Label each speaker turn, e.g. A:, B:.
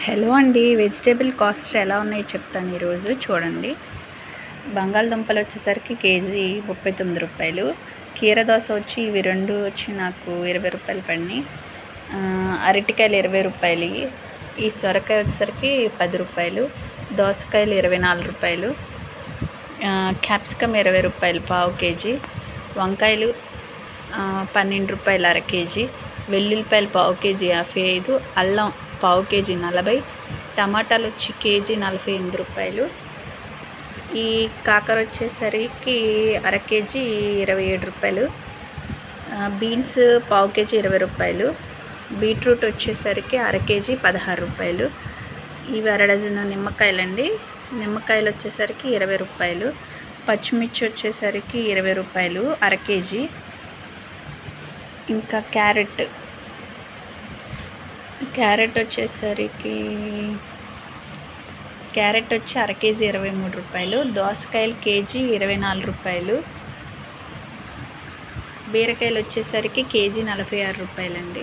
A: Hello అండి, vegetable cost ఎలా ఉన్నాయో చెప్తాను ఈరోజు. చూడండి, బంగాళదుంపలు వచ్చేసరికి కేజీ 39 రూపాయలు. కీరదోస వచ్చి ఇవి రెండు వచ్చి నాకు 20 రూపాయలు పడినాయి. అరటికాయలు 20 రూపాయలు. ఈ సొరకాయ వచ్చేసరికి 10 రూపాయలు. దోసకాయలు 24 రూపాయలు. క్యాప్సికమ్ 20 రూపాయలు పావు కేజీ. వంకాయలు 12 రూపాయలు అర కేజీ. వెల్లుల్లిపాయలు పావు కేజీ 55. అల్లం పావు కేజీ 40. టమాటాలు వచ్చి కేజీ 48 రూపాయలు. ఈ కాకర వచ్చేసరికి అర కేజీ 27 రూపాయలు. బీన్స్ పావు కేజీ 20 రూపాయలు. బీట్రూట్ వచ్చేసరికి అర కేజీ 16 రూపాయలు. ఇవి అర డజను నిమ్మకాయలండి. నిమ్మకాయలు వచ్చేసరికి 20 రూపాయలు. పచ్చిమిర్చి వచ్చేసరికి 20 రూపాయలు అర కేజీ. ఇంకా క్యారెట్ వచ్చి అర కేజీ 23 రూపాయలు. దోసకాయలు కేజీ 24 రూపాయలు. బీరకాయలు వచ్చేసరికి కేజీ 46 రూపాయలండి.